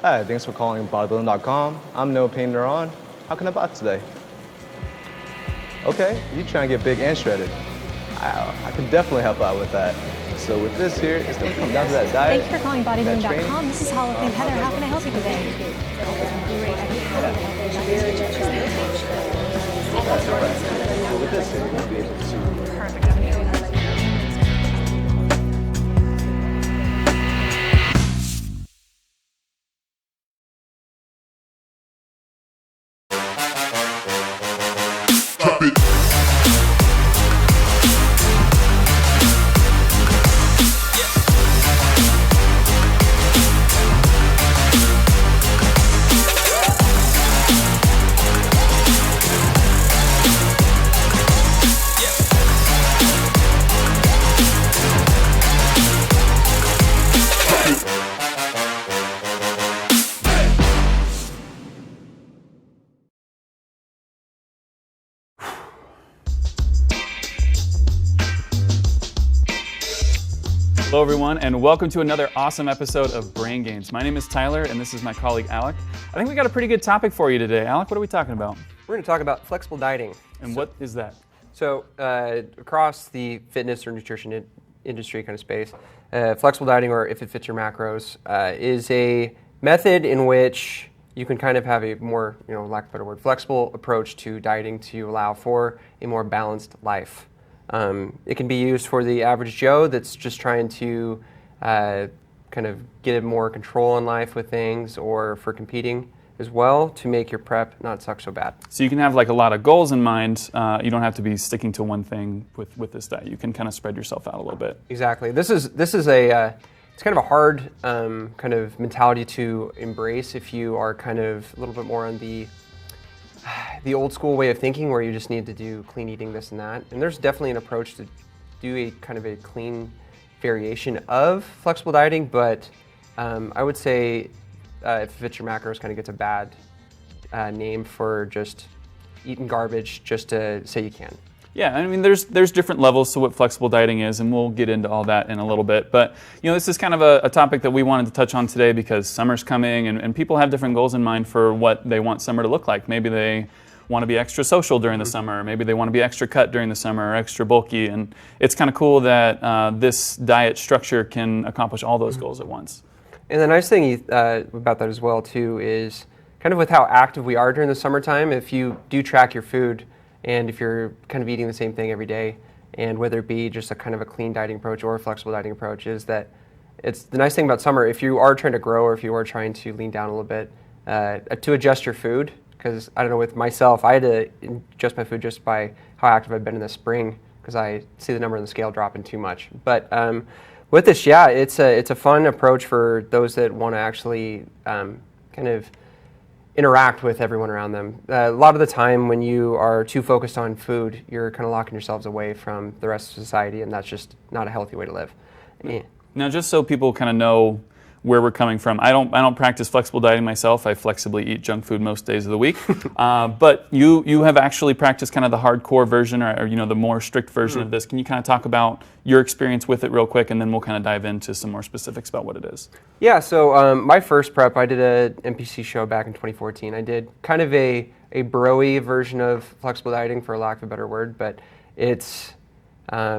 Hi, thanks for calling Bodybuilding.com. I'm No Pain Neuron. How can I help out today? Okay, you trying to get big and shredded. I can definitely help out with that. So with this here, it's going to come down to that diet. Thank you for calling Bodybuilding.com. This is Hall of Fame Heather. How can I help you today? So with this here, you'll be able to... Perfect. Hello everyone, and welcome to another awesome episode of Brain Gainz. My name is Tyler, and this is my colleague Alec. I think we got a pretty good topic for you today. Alec, what are we talking about? We're going to talk about flexible dieting. And what is that? So across the fitness or nutrition industry kind of space, flexible dieting, or if it fits your macros, is a method in which you can kind of have a more, lack of a better word, flexible approach to dieting to allow for a more balanced life. It can be used for the average Joe that's just trying to kind of get more control in life with things, or for competing as well to make your prep not suck so bad. So you can have like a lot of goals in mind. You don't have to be sticking to one thing with this diet. You can kind of spread yourself out a little bit. Exactly. This is a it's kind of a hard kind of mentality to embrace if you are kind of a little bit more on the old school way of thinking, where you just need to do clean eating, this and that. And there's definitely an approach to do a kind of a clean variation of flexible dieting, but I would say if it fits your macros, kind of gets a bad name for just eating garbage just to say you can. Yeah, I mean, there's different levels to what flexible dieting is, and we'll get into all that in a little bit. But, this is kind of a topic that we wanted to touch on today because summer's coming, and people have different goals in mind for what they want summer to look like. Maybe they want to be extra social during the summer. Maybe they want to be extra cut during the summer, or extra bulky. And it's kind of cool that this diet structure can accomplish all those goals at once. And the nice thing about that as well, too, is kind of with how active we are during the summertime, if you do track your food, and if you're kind of eating the same thing every day, and whether it be just a kind of a clean dieting approach or a flexible dieting approach, is that it's the nice thing about summer, if you are trying to grow or if you are trying to lean down a little bit, to adjust your food, because I don't know, with myself, I had to adjust my food just by how active I've been in the spring, because I see the number on the scale dropping too much. But with this, yeah, it's a fun approach for those that want to actually kind of interact with everyone around them. A lot of the time when you are too focused on food, you're kind of locking yourselves away from the rest of society, and that's just not a healthy way to live. Yeah. Now, just so people kind of know where we're coming from, I don't practice flexible dieting myself. I flexibly eat junk food most days of the week. But you have actually practiced kind of the hardcore version, or the more strict version of this. Can you kind of talk about your experience with it real quick, and then we'll kind of dive into some more specifics about what it is? Yeah, so my first prep, I did an NPC show back in 2014. I did kind of a bro-y version of flexible dieting, for lack of a better word, but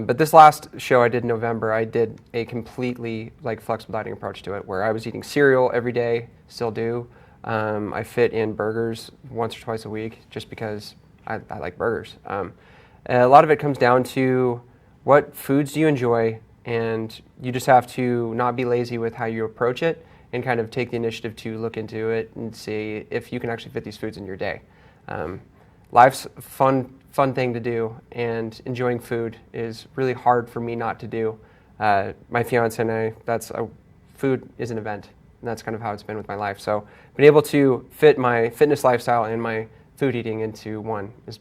but this last show I did in November, I did a completely flexible dieting approach to it, where I was eating cereal every day, still do. I fit in burgers once or twice a week just because I like burgers. A lot of it comes down to what foods do you enjoy, and you just have to not be lazy with how you approach it, and kind of take the initiative to look into it and see if you can actually fit these foods in your day. Life's a fun thing to do, and enjoying food is really hard for me not to do. My fiance and I, food is an event, and that's kind of how it's been with my life. So being able to fit my fitness lifestyle and my food eating into one has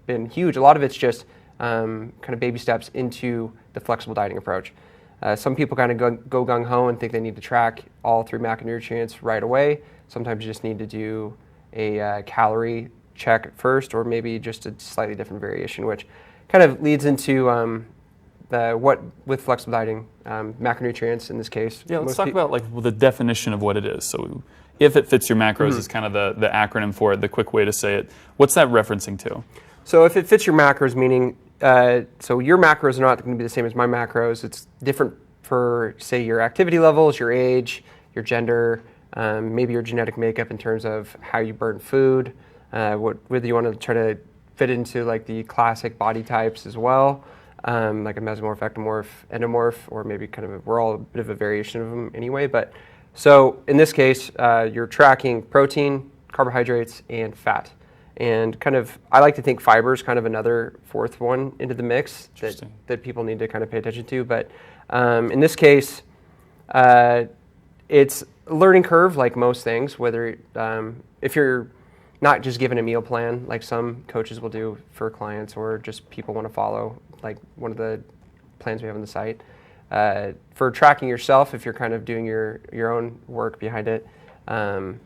been huge. A lot of it's just kind of baby steps into the flexible dieting approach. Some people kind of go gung-ho and think they need to track all 3 macronutrients right away. Sometimes you just need to do a calorie check first, or maybe just a slightly different variation, which kind of leads into what with flexible dieting, macronutrients in this case. Yeah, let's talk about like the definition of what it is. So if it fits your macros is kind of the acronym for it, the quick way to say it. What's that referencing to? So if it fits your macros, meaning, so your macros are not going to be the same as my macros. It's different for, say, your activity levels, your age, your gender, maybe your genetic makeup in terms of how you burn food, whether you want to try to fit into like the classic body types as well, like a mesomorph, ectomorph, endomorph, or maybe kind of we're all a bit of a variation of them anyway. But so in this case, you're tracking protein, carbohydrates, and fat. And kind of, I like to think fiber is kind of another fourth one into the mix that people need to kind of pay attention to. But in this case, it's a learning curve like most things, whether if you're not just given a meal plan like some coaches will do for clients or just people want to follow, like one of the plans we have on the site. For tracking yourself, if you're kind of doing your own work behind it, there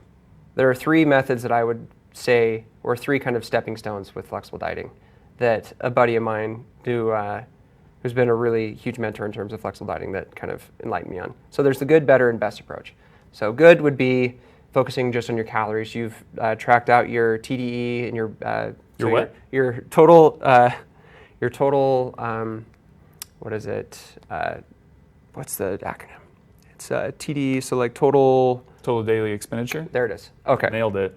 are three methods that I would say, or three kind of stepping stones with flexible dieting that a buddy of mine who's been a really huge mentor in terms of flexible dieting that kind of enlightened me on. So there's the good, better, and best approach. So good would be focusing just on your calories. You've tracked out your TDE and your what? Your total. What is it? What's the acronym? It's TDE. So like total. Total daily expenditure? There it is. Okay. Nailed it.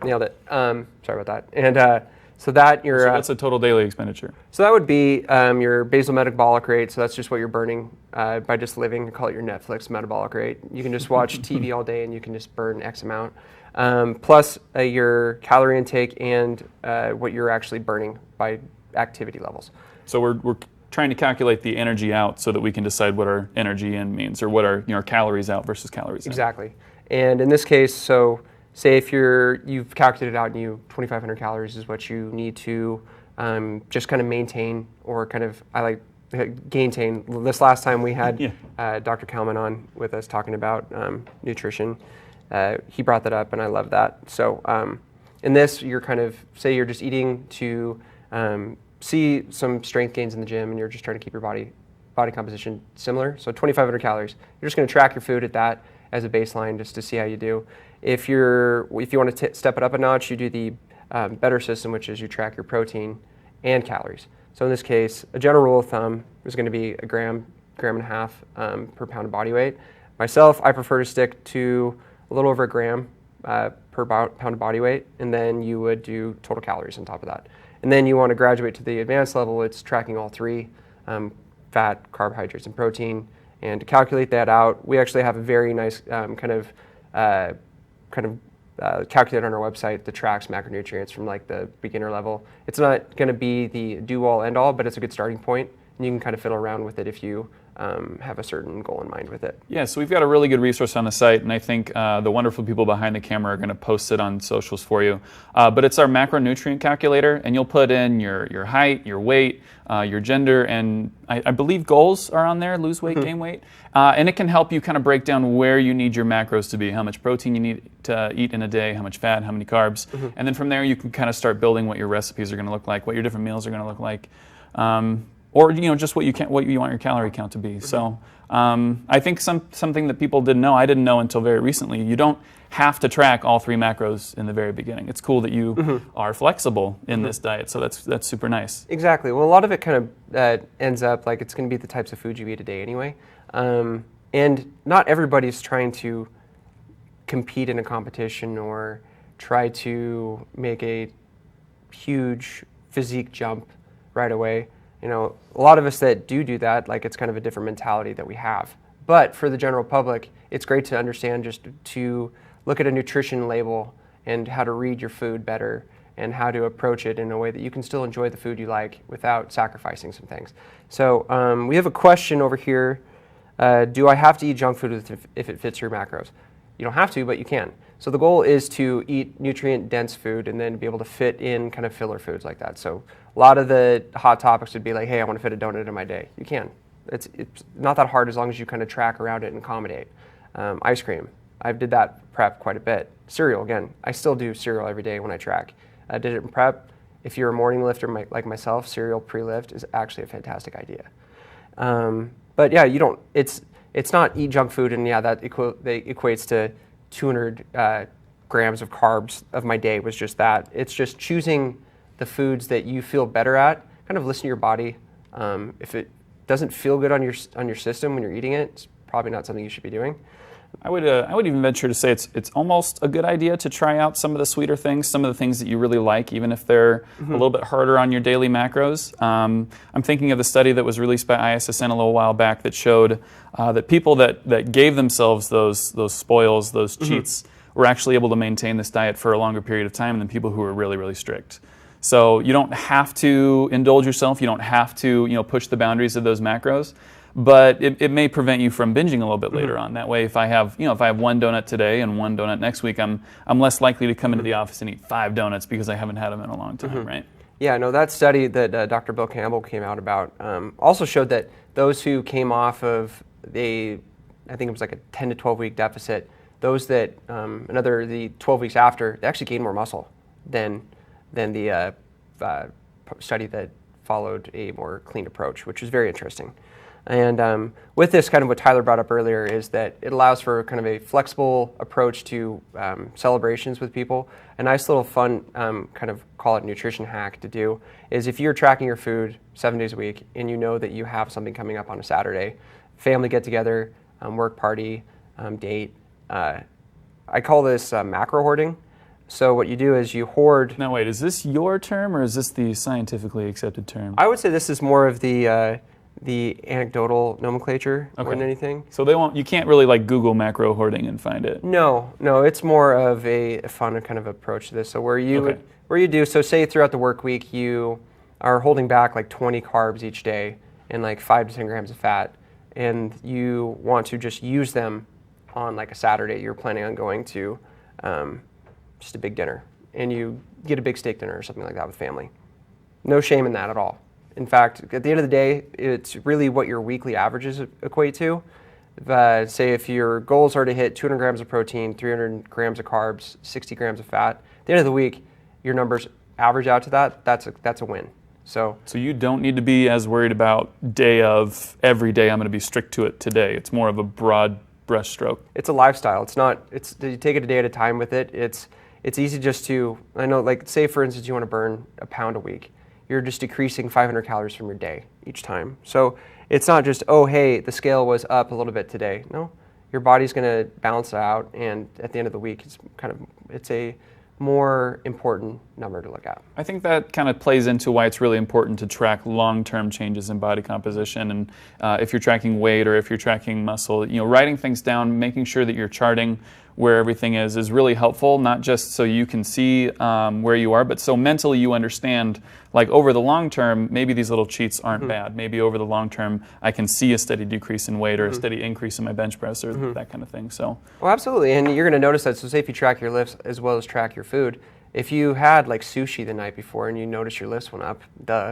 Sorry about that. And so that your. So what's a total daily expenditure? So that would be your basal metabolic rate. So that's just what you're burning by just living. I call it your Netflix metabolic rate. You can just watch TV all day and you can just burn X amount. Plus your calorie intake and what you're actually burning by activity levels. So we're trying to calculate the energy out so that we can decide what our energy in means, or what our calories out versus calories in. Exactly. And in this case, so say if you've calculated out and 2,500 calories is what you need to just kind of maintain, or kind of, I like gaintain. This last time we had Dr. Kalman on with us talking about nutrition. He brought that up and I love that. So in this, you're kind of, say you're just eating to see some strength gains in the gym and you're just trying to keep your body composition similar. So 2,500 calories. You're just going to track your food at that as a baseline just to see how you do. If you want to step it up a notch, you do the better system, which is you track your protein and calories. So in this case, a general rule of thumb is going to be a gram and a half per pound of body weight. Myself, I prefer to stick to a little over a gram per pound of body weight, and then you would do total calories on top of that. And then you want to graduate to the advanced level, it's tracking all three, fat, carbohydrates, and protein. And to calculate that out, we actually have a very nice calculator on our website that tracks macronutrients from like the beginner level. It's not going to be the do-all, end-all, but it's a good starting point, and you can kind of fiddle around with it if you have a certain goal in mind with it. Yeah, so we've got a really good resource on the site, and I think the wonderful people behind the camera are going to post it on socials for you. But it's our macronutrient calculator, and you'll put in your height, your weight, your gender, and I believe goals are on there, lose weight, gain weight. And it can help you kind of break down where you need your macros to be, how much protein you need to eat in a day, how much fat, how many carbs. And then from there you can kind of start building what your recipes are going to look like, what your different meals are going to look like. Or just what you want your calorie count to be. So I think something that people didn't know, I didn't know until very recently, you don't have to track all three macros in the very beginning. It's cool that you are flexible in this diet, so that's super nice. Exactly. Well, a lot of it kind of ends up like it's going to be the types of food you eat a day anyway. And not everybody's trying to compete in a competition or try to make a huge physique jump right away. A lot of us that do that, like it's kind of a different mentality that we have. But for the general public, it's great to understand just to look at a nutrition label and how to read your food better and how to approach it in a way that you can still enjoy the food you like without sacrificing some things. So we have a question over here. Do I have to eat junk food if it fits your macros? You don't have to, but you can. So the goal is to eat nutrient-dense food and then be able to fit in kind of filler foods like that. So a lot of the hot topics would be like, hey, I want to fit a donut in my day. You can. It's not that hard as long as you kind of track around it and accommodate. Ice cream. I did that prep quite a bit. Cereal, again. I still do cereal every day when I track. I did it in prep. If you're a morning lifter like myself, cereal pre-lift is actually a fantastic idea. But yeah, you don't. It's not eat junk food, and yeah, that equates to 200 grams of carbs of my day was just that. It's just choosing the foods that you feel better at. Kind of listen to your body. If it doesn't feel good on your system when you're eating it, it's probably not something you should be doing. I would even venture to say it's almost a good idea to try out some of the sweeter things, some of the things that you really like, even if they're a little bit harder on your daily macros. I'm thinking of the study that was released by ISSN a little while back that showed that people that gave themselves those spoils, those cheats, were actually able to maintain this diet for a longer period of time than people who were really, really strict. So you don't have to indulge yourself. You don't have to push the boundaries of those macros. But it may prevent you from binging a little bit later on. That way, if I have one donut today and one donut next week, I'm less likely to come into the office and eat 5 donuts because I haven't had them in a long time, right? Yeah, no, that study that Dr. Bill Campbell came out about also showed that those who came off of I think it was like a 10 to 12 week deficit, those that the 12 weeks after, they actually gained more muscle than the study that followed a more clean approach, which was very interesting. And with this, kind of what Tyler brought up earlier is that it allows for kind of a flexible approach to celebrations with people. A nice little fun, kind of call it nutrition hack to do is if you're tracking your food 7 days a week and you know that you have something coming up on a Saturday, family get together, work party, date. I call this macro hoarding. So what you do is you hoard. Now wait, is this your term or is this the scientifically accepted term? I would say this is more of the anecdotal nomenclature more than anything. So you can't really like Google macro hoarding and find it. No, it's more of a fun kind of approach to this. So where you do, so say throughout the work week you are holding back like 20 carbs each day and like 5 to 10 grams of fat, and you want to just use them on like a Saturday. You're planning on going to just a big dinner, and you get a big steak dinner or something like that with family. No shame in that at all. In fact, at the end of the day, it's really what your weekly averages equate to. Say if your goals are to hit 200 grams of protein, 300 grams of carbs, 60 grams of fat, at the end of the week, your numbers average out to that. That's a win. So you don't need to be as worried about every day I'm going to be strict to it today. It's more of a broad brush stroke. It's a lifestyle. You take it a day at a time with it. It's easy just to, I know, like say for instance you want to burn a pound a week. You're just decreasing 500 calories from your day each time. So it's not just, oh, hey, the scale was up a little bit today. No, your body's going to balance it out, and at the end of the week, it's a more important number to look at. I think that kind of plays into why it's really important to track long-term changes in body composition, and if you're tracking weight or if you're tracking muscle, writing things down, making sure that you're charting where everything is really helpful, not just so you can see where you are, but so mentally you understand, like over the long term, maybe these little cheats aren't bad. Maybe over the long term, I can see a steady decrease in weight or a steady increase in my bench press or that kind of thing. So, well, absolutely, and you're going to notice that. So say if you track your lifts as well as track your food, if you had like sushi the night before and you notice your lifts went up,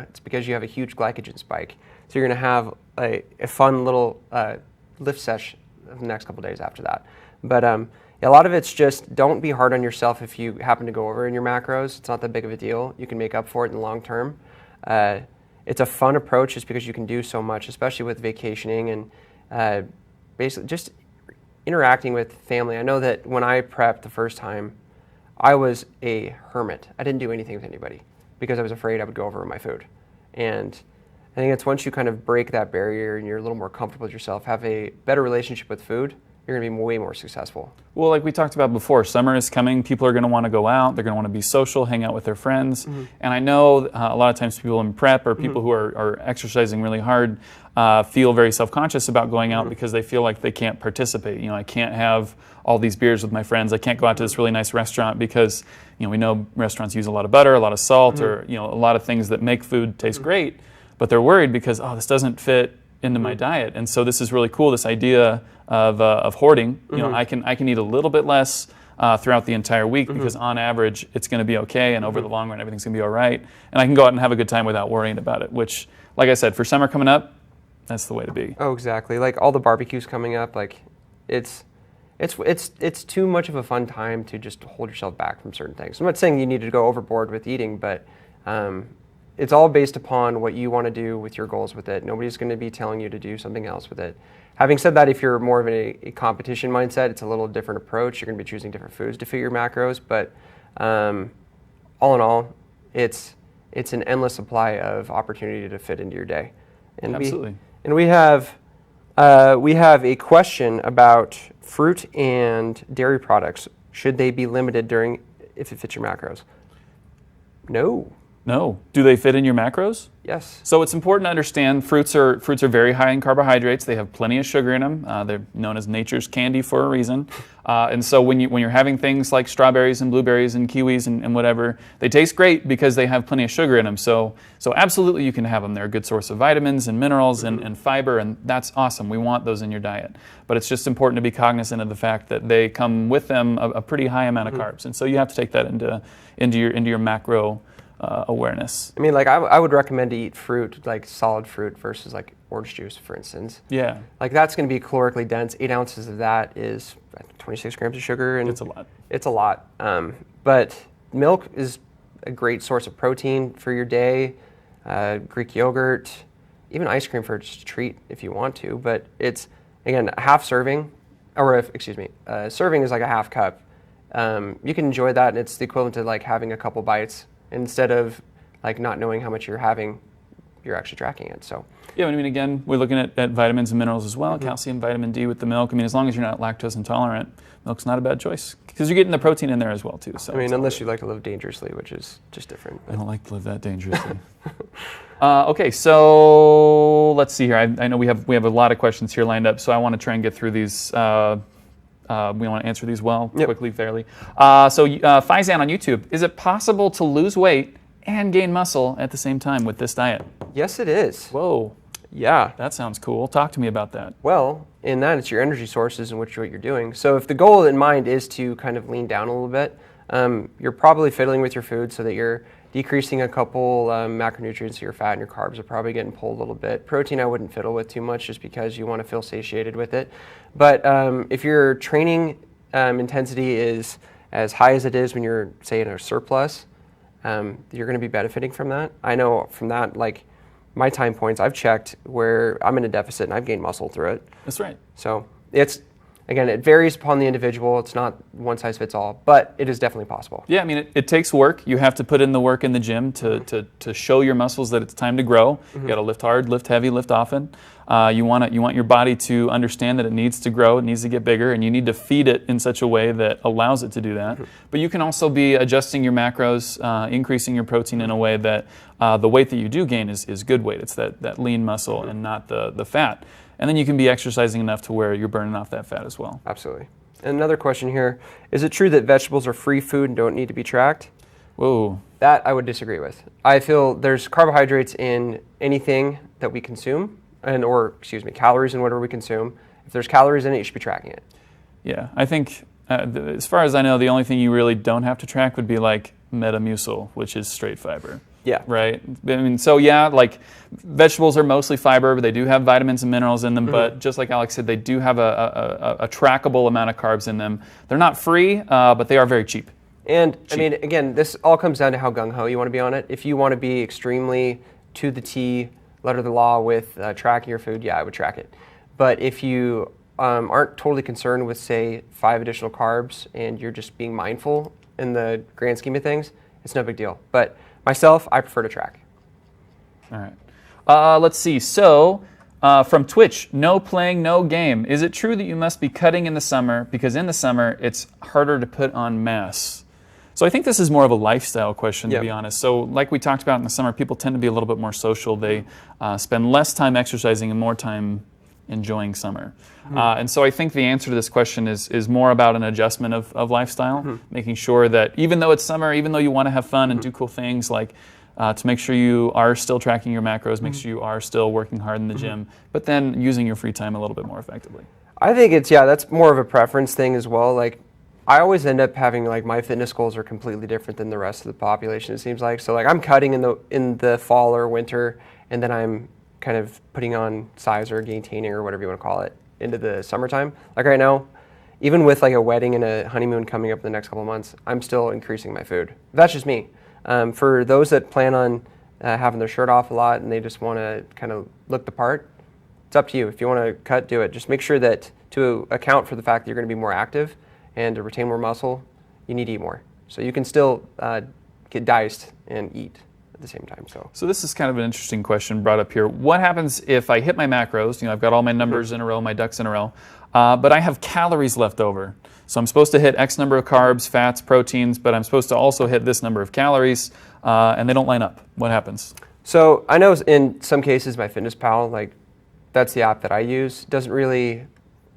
it's because you have a huge glycogen spike. So you're going to have a fun little lift session the next couple days after that. But a lot of it's just don't be hard on yourself if you happen to go over in your macros. It's not that big of a deal. You can make up for it in the long term. It's a fun approach just because you can do so much, especially with vacationing and basically just interacting with family. I know that when I prepped the first time, I was a hermit. I didn't do anything with anybody because I was afraid I would go over with my food. And I think it's once you kind of break that barrier and you're a little more comfortable with yourself, have a better relationship with food, you're going to be way more successful. Well, like we talked about before, summer is coming. People are going to want to go out. They're going to want to be social, hang out with their friends. And I know a lot of times people in prep or people who are exercising really hard feel very self-conscious about going out because they feel like they can't participate. I can't have all these beers with my friends. I can't go out to this really nice restaurant because we know restaurants use a lot of butter, a lot of salt, or a lot of things that make food taste great. But they're worried because this doesn't fit into my diet. And so this is really cool, this idea of hoarding. I can eat a little bit less throughout the entire week because on average it's going to be okay, and over the long run everything's going to be all right. And I can go out and have a good time without worrying about it, which, like I said, for summer coming up, that's the way to be. Oh, exactly. Like all the barbecues coming up, like it's too much of a fun time to just hold yourself back from certain things. I'm not saying you need to go overboard with eating, but it's all based upon what you want to do with your goals with it. Nobody's going to be telling you to do something else with it. Having said that, if you're more of a competition mindset, it's a little different approach. You're going to be choosing different foods to fit your macros, but all in all, it's an endless supply of opportunity to fit into your day. And Absolutely. We have a question about fruit and dairy products. Should they be limited if it fits your macros? No. No. Do they fit in your macros? Yes. So it's important to understand fruits are very high in carbohydrates. They have plenty of sugar in them. They're known as nature's candy for a reason. And so when you're having things like strawberries and blueberries and kiwis and whatever, they taste great because they have plenty of sugar in them. So absolutely you can have them. They're a good source of vitamins and minerals and fiber, and that's awesome. We want those in your diet. But it's just important to be cognizant of the fact that they come with them a pretty high amount of carbs. And so you have to take that into your macro awareness. I mean, like I would recommend to eat fruit, like solid fruit versus like orange juice, for instance. Yeah. Like that's going to be calorically dense. 8 ounces of that is 26 grams of sugar. And It's a lot. It's a lot. But milk is a great source of protein for your day. Greek yogurt, even ice cream for just a treat if you want to. But it's, again, a half serving, serving is like a half cup. You can enjoy that, and it's the equivalent to like having a couple bites. Instead of like not knowing how much you're having, you're actually tracking it. So yeah, I mean, again, we're looking at vitamins and minerals as well, calcium, vitamin D with the milk. I mean, as long as you're not lactose intolerant, milk's not a bad choice because you're getting the protein in there as well too. So I mean, unless you like to live dangerously, which is just different. I don't like to live that dangerously. Okay, so let's see here. I know we have a lot of questions here lined up, so I want to try and get through these. We want to answer these quickly, fairly. So Faizan on YouTube, is it possible to lose weight and gain muscle at the same time with this diet? Yes, it is. Whoa. Yeah. That sounds cool. Talk to me about that. Well, in that, it's your energy sources and what you're doing. So if the goal in mind is to kind of lean down a little bit, you're probably fiddling with your food so that you're decreasing a couple macronutrients. Your fat and your carbs are probably getting pulled a little bit. Protein I wouldn't fiddle with too much just because you want to feel satiated with it. But if your training intensity is as high as it is when you're, say, in a surplus, you're going to be benefiting from that. I know from that, like my time points, I've checked where I'm in a deficit and I've gained muscle through it. That's right. So it's, again, it varies upon the individual. It's not one size fits all, but it is definitely possible. Yeah, I mean, it takes work. You have to put in the work in the gym to show your muscles that it's time to grow. You got to lift hard, lift heavy, lift often. You want your body to understand that it needs to grow, it needs to get bigger, and you need to feed it in such a way that allows it to do that. But you can also be adjusting your macros, increasing your protein in a way that the weight that you do gain is good weight. It's that lean muscle and not the fat. And then you can be exercising enough to where you're burning off that fat as well. Absolutely. And another question here, is it true that vegetables are free food and don't need to be tracked? Whoa. That I would disagree with. I feel there's carbohydrates in anything that we consume, calories in whatever we consume. If there's calories in it, you should be tracking it. Yeah, I think as far as I know, the only thing you really don't have to track would be like Metamucil, which is straight fiber. Yeah. Right? I mean, so yeah, like vegetables are mostly fiber, but they do have vitamins and minerals in them. But just like Alex said, they do have a trackable amount of carbs in them. They're not free, but they are very cheap. And I mean, again, this all comes down to how gung-ho you want to be on it. If you want to be extremely to the T, letter of the law with tracking your food, yeah, I would track it. But if you aren't totally concerned with, say, 5 additional carbs and you're just being mindful in the grand scheme of things, it's no big deal. But myself, I prefer to track. All right. Let's see. So from Twitch, no playing, no game. Is it true that you must be cutting in the summer because in the summer it's harder to put on mass? So I think this is more of a lifestyle question, to be honest. So like we talked about in the summer, people tend to be a little bit more social. They spend less time exercising and more time enjoying summer. And so I think the answer to this question is more about an adjustment of lifestyle, making sure that even though it's summer, even though you want to have fun and do cool things, like to make sure you are still tracking your macros, make sure you are still working hard in the gym, but then using your free time a little bit more effectively. I think that's more of a preference thing as well. Like, I always end up having, like, my fitness goals are completely different than the rest of the population, it seems like. So, like, I'm cutting in the fall or winter, and then I'm kind of putting on size or maintaining or whatever you want to call it into the summertime. Like right now, even with like a wedding and a honeymoon coming up in the next couple of months, I'm still increasing my food. That's just me. For those that plan on having their shirt off a lot and they just want to kind of look the part, it's up to you. If you want to cut, do it. Just make sure that to account for the fact that you're going to be more active and to retain more muscle, you need to eat more. So you can still get diced and eat at the same time. So this is kind of an interesting question brought up here. What happens if I hit my macros? You know, I've got all my numbers in a row, my ducks in a row, but I have calories left over. So I'm supposed to hit X number of carbs, fats, proteins, but I'm supposed to also hit this number of calories, and they don't line up. What happens? So I know in some cases, MyFitnessPal, like that's the app that I use, doesn't really,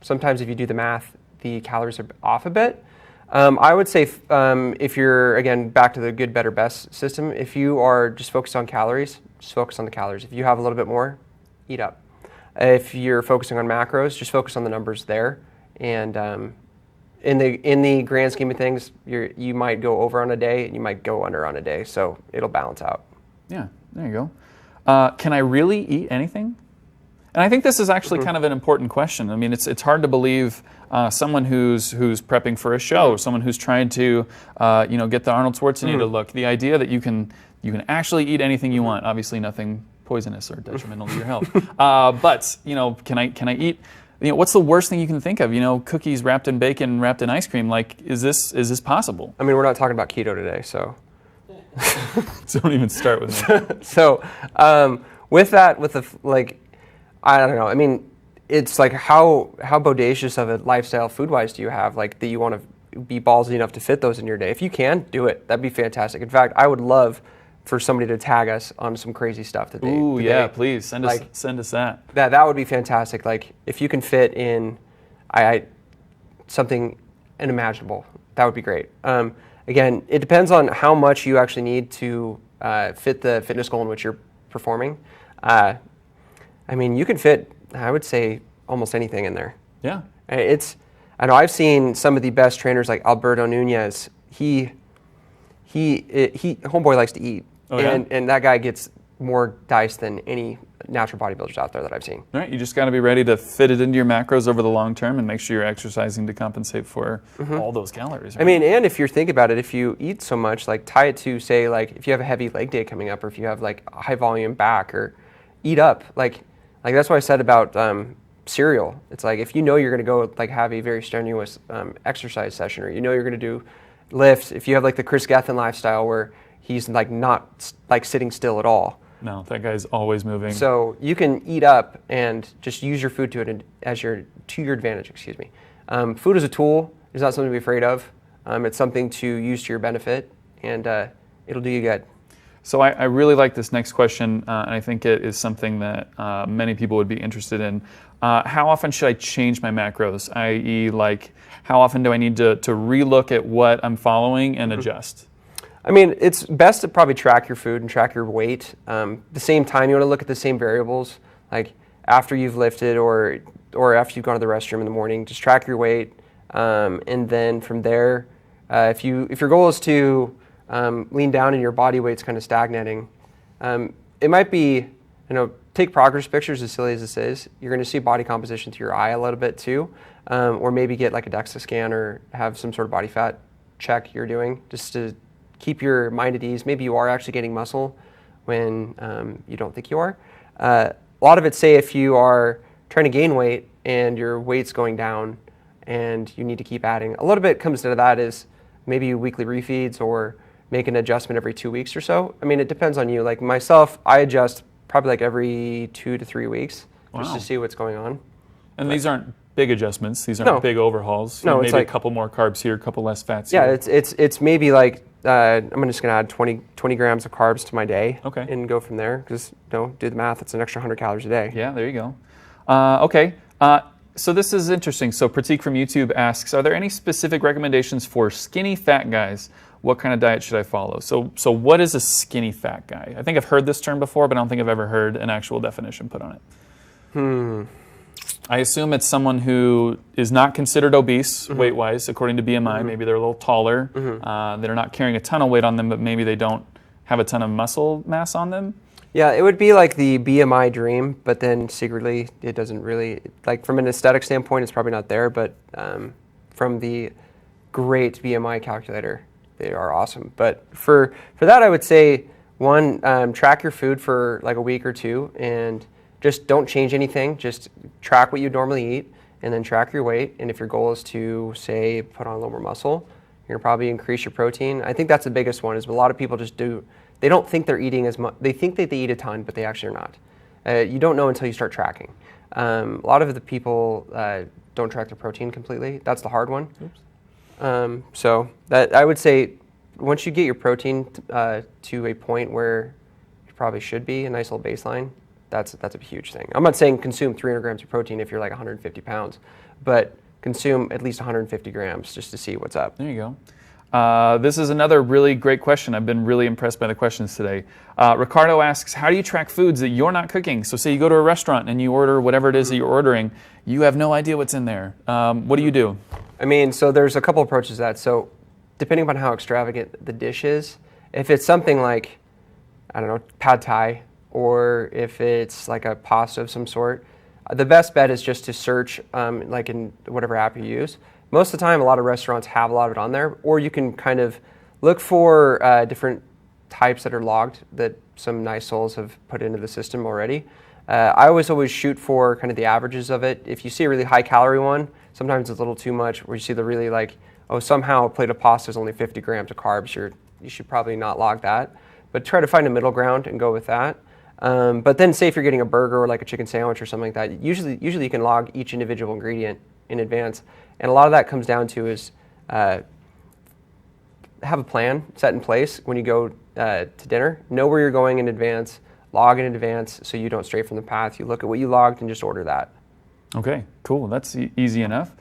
sometimes if you do the math, the calories are off a bit. I would say if you're, again, back to the good, better, best system, if you are just focused on calories, just focus on the calories. If you have a little bit more, eat up. If you're focusing on macros, just focus on the numbers there. And in the grand scheme of things, you might go over on a day and you might go under on a day. So it'll balance out. Yeah, there you go. Can I really eat anything? And I think this is actually kind of an important question. I mean, it's hard to believe someone who's prepping for a show, someone who's trying to get the Arnold Schwarzenegger look. The idea that you can actually eat anything you want. Obviously, nothing poisonous or detrimental to your health. But can I eat? What's the worst thing you can think of? Cookies wrapped in bacon, wrapped in ice cream. Like, is this possible? I mean, we're not talking about keto today, so. Don't even start with me. So, with the I don't know. I mean, it's like how bodacious of a lifestyle food-wise do you have? Like that you want to be ballsy enough to fit those in your day. If you can, do it. That'd be fantastic. In fact, I would love for somebody to tag us on some crazy stuff that they. Ooh, yeah, please send us that. That would be fantastic. Like if you can fit in, something unimaginable. That would be great. Again, it depends on how much you actually need to fit the fitness goal in which you're performing. I mean, you can fit, I would say, almost anything in there. Yeah. I know I've seen some of the best trainers like Alberto Nunez. Homeboy likes to eat. Oh, yeah? And that guy gets more diced than any natural bodybuilders out there that I've seen. Right. You just got to be ready to fit it into your macros over the long term and make sure you're exercising to compensate for all those calories. Right? I mean, and if you think about it, if you eat so much, like tie it to, say, like if you have a heavy leg day coming up or if you have like a high volume back or eat up, like that's what I said about cereal. It's like if you know you're going to go like have a very strenuous exercise session, or you're going to do lifts. If you have like the Chris Gethin lifestyle where he's like not like sitting still at all. No, that guy's always moving. So you can eat up and just use your food to your advantage. Excuse me. Food is a tool. It's not something to be afraid of. It's something to use to your benefit, and it'll do you good. So I really like this next question, and I think it is something that many people would be interested in. How often should I change my macros? I.e., like, how often do I need to relook at what I'm following and adjust? I mean, it's best to probably track your food and track your weight. The same time, you want to look at the same variables, like after you've lifted or after you've gone to the restroom in the morning. Just track your weight, and then from there, if your goal is to lean down and your body weight's kind of stagnating, it might be, take progress pictures, as silly as this is. You're going to see body composition to your eye a little bit too, or maybe get like a DEXA scan or have some sort of body fat check you're doing just to keep your mind at ease. Maybe you are actually getting muscle when you don't think you are. A lot of it, say if you are trying to gain weight and your weight's going down and you need to keep adding, a little bit comes into that is maybe weekly refeeds or make an adjustment every 2 weeks or so. I mean, it depends on you. Like myself, I adjust probably like every 2 to 3 weeks just to see what's going on. And these aren't big adjustments. These aren't big overhauls. No, maybe it's like a couple more carbs here, a couple less fats here. here. Yeah, it's maybe like I'm just going to add 20 grams of carbs to my day and go from there. Because, do the math, it's an extra 100 calories a day. Yeah, there you go. Okay. So this is interesting. So Pratik from YouTube asks, are there any specific recommendations for skinny fat guys? What kind of diet should I follow? So what is a skinny fat guy? I think I've heard this term before, but I don't think I've ever heard an actual definition put on it. I assume it's someone who is not considered obese weight-wise, according to BMI. Maybe they're a little taller. They're not carrying a ton of weight on them, but maybe they don't have a ton of muscle mass on them. Yeah, it would be like the BMI dream, but then secretly it doesn't really, like from an aesthetic standpoint, it's probably not there, but from the great BMI calculator, they are awesome. But for that, I would say One, track your food for like a week or two, and just don't change anything. Just track what you normally eat, and then track your weight. And if your goal is to, say, put on a little more muscle, you're gonna probably increase your protein. I think that's the biggest one. Is a lot of people they don't think they're eating as much. They think that they eat a ton, but they actually are not. You don't know until you start tracking. A lot of the people don't track their protein completely. That's the hard one. So that I would say, once you get your protein to a point where you probably should be, a nice little baseline, that's a huge thing. I'm not saying consume 300 grams of protein if you're like 150 pounds, but consume at least 150 grams just to see what's up. There you go. This is another really great question. I've been really impressed by the questions today. Ricardo asks, how do you track foods that you're not cooking? So say you go to a restaurant and you order whatever it is that you're ordering, you have no idea what's in there. What do you do? I mean, so there's a couple approaches to that. So depending upon how extravagant the dish is, if it's something like, I don't know, pad thai, or if it's like a pasta of some sort, the best bet is just to search like in whatever app you use. Most of the time, a lot of restaurants have a lot of it on there, or you can kind of look for different types that are logged that some nice souls have put into the system already. I always shoot for kind of the averages of it. If you see a really high calorie one, sometimes it's a little too much, where you see the really like, oh, somehow a plate of pasta is only 50 grams of carbs, you should probably not log that. But try to find a middle ground and go with that. But then say if you're getting a burger or like a chicken sandwich or something like that, usually you can log each individual ingredient in advance. And a lot of that comes down to is have a plan set in place when you go to dinner. Know where you're going in advance, log in advance so you don't stray from the path. You look at what you logged and just order that. Okay, cool. That's easy enough.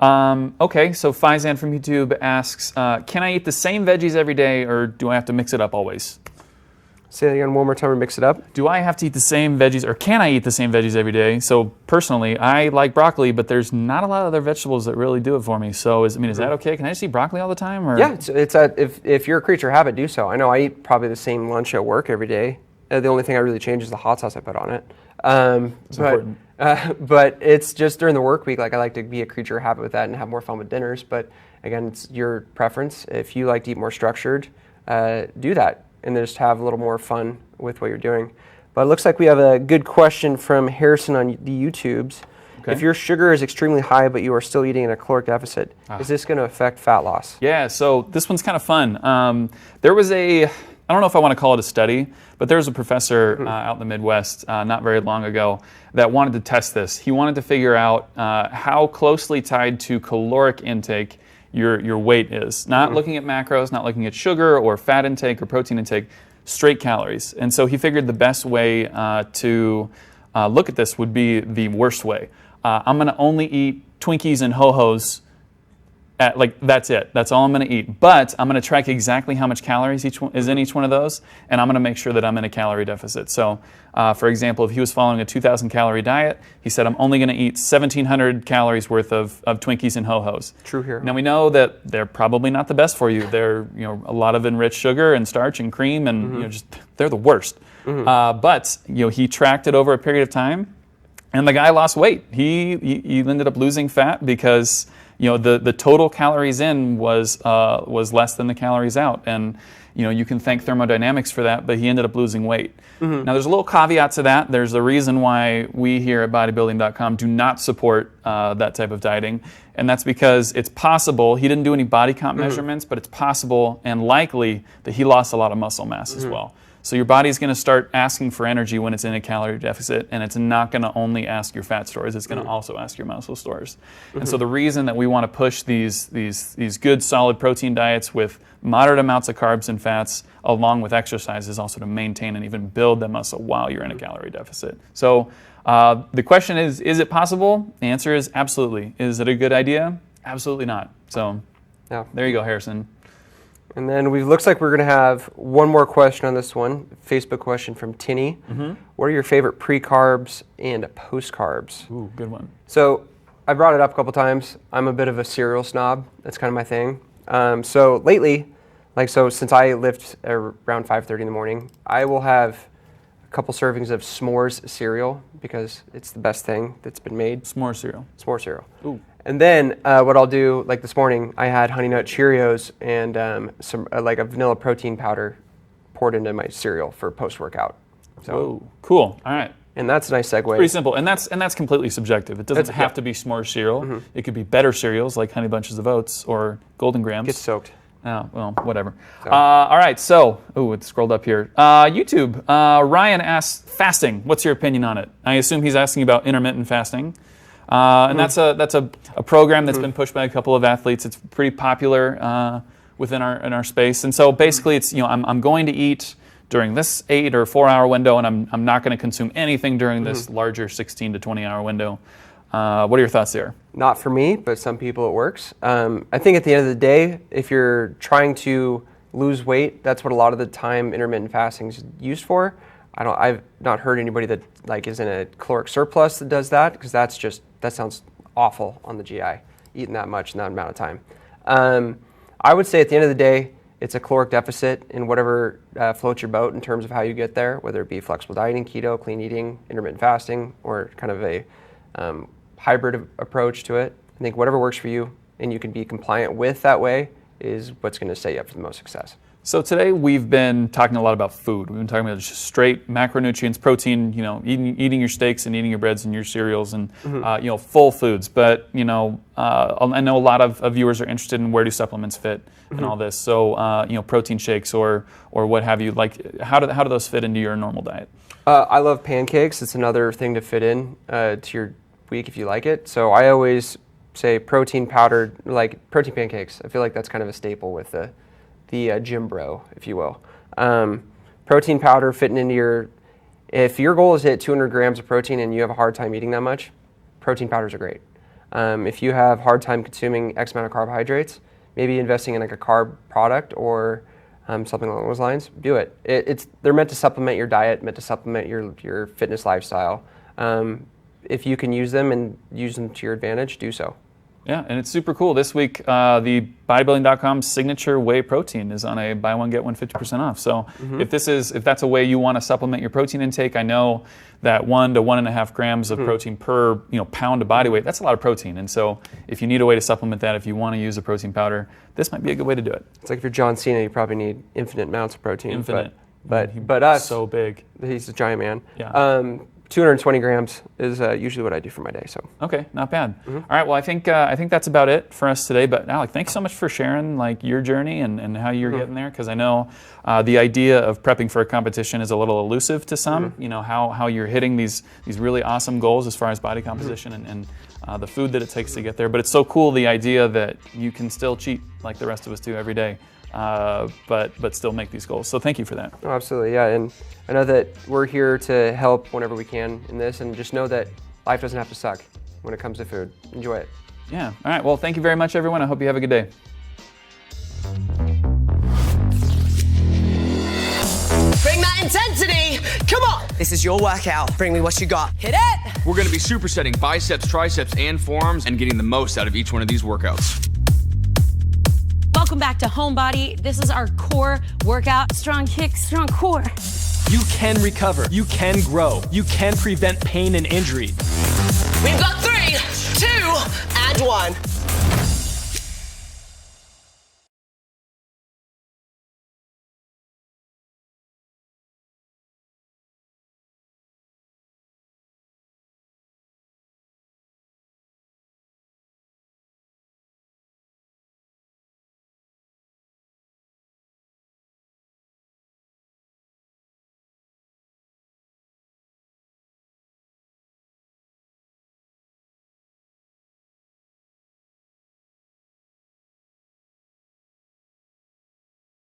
Okay, so Faizan from YouTube asks, can I eat the same veggies every day, or do I have to mix it up always? Say that again one more time and mix it up. Do I have to eat the same veggies, or can I eat the same veggies every day? So personally, I like broccoli, but there's not a lot of other vegetables that really do it for me. So is that okay? Can I just eat broccoli all the time? Or? Yeah, if you're a creature of habit, do so. I know I eat probably the same lunch at work every day. The only thing I really change is the hot sauce I put on it. It's important. But it's just during the work week, like I like to be a creature of habit with that and have more fun with dinners. But again, it's your preference. If you like to eat more structured, do that and just have a little more fun with what you're doing. But it looks like we have a good question from Harrison on the YouTubes. Okay. If your sugar is extremely high, but you are still eating in a caloric deficit, is this going to affect fat loss? Yeah, so this one's kind of fun. There was I don't know if I want to call it a study, but there was a professor out in the Midwest not very long ago that wanted to test this. He wanted to figure out how closely tied to caloric intake your weight is. Not looking at macros, not looking at sugar or fat intake or protein intake, straight calories. And so he figured the best way to look at this would be the worst way. I'm going to only eat Twinkies and Ho-Hos. That's it. That's all I'm going to eat. But I'm going to track exactly how much calories is in each one of those, and I'm going to make sure that I'm in a calorie deficit. So, for example, if he was following a 2,000 calorie diet, he said, I'm only going to eat 1,700 calories worth of Twinkies and Ho-Hos. True here. Now we know that they're probably not the best for you. They're a lot of enriched sugar and starch and cream, and they're the worst. But he tracked it over a period of time, and the guy lost weight. He ended up losing fat because the total calories in was less than the calories out, and you can thank thermodynamics for that, but he ended up losing weight. Now there's a little caveat to that. There's a reason why we here at Bodybuilding.com do not support that type of dieting, and that's because it's possible, he didn't do any body comp measurements, but it's possible and likely that he lost a lot of muscle mass as well. So your body's going to start asking for energy when it's in a calorie deficit, and it's not going to only ask your fat stores, it's going to also ask your muscle stores. And so the reason that we want to push these good solid protein diets with moderate amounts of carbs and fats along with exercise is also to maintain and even build the muscle while you're in a calorie deficit. So the question is it possible? The answer is absolutely. Is it a good idea? Absolutely not. So there you go, Harrison. And then looks like we're going to have one more question on this one, Facebook question from Tinny. What are your favorite pre-carbs and post-carbs? Ooh, good one. So I brought it up a couple times. I'm a bit of a cereal snob. That's kind of my thing. So lately, since I lift around 5:30 in the morning, I will have a couple servings of s'mores cereal because it's the best thing that's been made. S'more cereal. S'more cereal. Ooh. And then what I'll do, this morning, I had Honey Nut Cheerios and some a vanilla protein powder poured into my cereal for post-workout. So, Whoa, cool. All right. and that's a nice segue. Pretty simple, and that's completely subjective. It doesn't have to be s'more cereal. It could be better cereals like Honey Bunches of Oats or Golden Grams. Get soaked. Oh, well, whatever. All right, so, it scrolled up here. YouTube, Ryan asks, fasting, what's your opinion on it? I assume he's asking about intermittent fasting. And that's a program that's been pushed by a couple of athletes. It's pretty popular within our space. And so basically it's, I'm going to eat during this 8 or 4 hour window, and I'm not going to consume anything during this larger 16 to 20 hour window. What are your thoughts there? Not for me, but some people it works. I think at the end of the day, if you're trying to lose weight, that's what a lot of the time intermittent fasting is used for. I've not heard anybody that is in a caloric surplus that does that, because that sounds awful on the GI, eating that much in that amount of time. I would say at the end of the day, it's a caloric deficit in whatever floats your boat in terms of how you get there, whether it be flexible dieting, keto, clean eating, intermittent fasting, or kind of a hybrid approach to it. I think whatever works for you and you can be compliant with that way is what's going to set you up for the most success. So today we've been talking a lot about food. We've been talking about just straight macronutrients, protein, eating your steaks and eating your breads and your cereals and, full foods. But, I know a lot of viewers are interested in where do supplements fit and all this. So, protein shakes or what have you. Like, how do those fit into your normal diet? I love pancakes. It's another thing to fit in to your week if you like it. So I always say protein powdered, like protein pancakes. I feel like that's kind of a staple with the gym bro, if you will. Protein powder fitting into if your goal is to hit 200 grams of protein and you have a hard time eating that much, protein powders are great. If you have hard time consuming X amount of carbohydrates, maybe investing in like a carb product or something along those lines, do it. They're meant to supplement your diet, meant to supplement your fitness lifestyle. If you can use them and use them to your advantage, do so. Yeah, and it's super cool. This week, the Bodybuilding.com signature whey protein is on a buy one get one 50% off. So if that's a way you want to supplement your protein intake, I know that 1 to 1.5 grams of protein per pound of body weight, that's a lot of protein. And so if you need a way to supplement that, if you want to use a protein powder, this might be a good way to do it. It's like if you're John Cena, you probably need infinite amounts of protein. Infinite. But us, so big. He's a giant man. Yeah. 220 grams is usually what I do for my day. So okay, not bad. All right, well, I think that's about it for us today. But Alec, thanks so much for sharing your journey and how you're getting there, because I know the idea of prepping for a competition is a little elusive to some. How you're hitting these really awesome goals as far as body composition and the food that it takes to get there. But it's so cool, the idea that you can still cheat like the rest of us do every day. But still make these goals. So thank you for that. Oh, absolutely, yeah. And I know that we're here to help whenever we can in this, and just know that life doesn't have to suck when it comes to food. Enjoy it. Yeah. All right. Well, thank you very much, everyone. I hope you have a good day. Bring that intensity! Come on! This is your workout. Bring me what you got. Hit it! We're going to be supersetting biceps, triceps, and forearms and getting the most out of each one of these workouts. Welcome back to Homebody. This is our core workout. Strong kicks, strong core. You can recover. You can grow. You can prevent pain and injury. We've got 3, 2, and 1.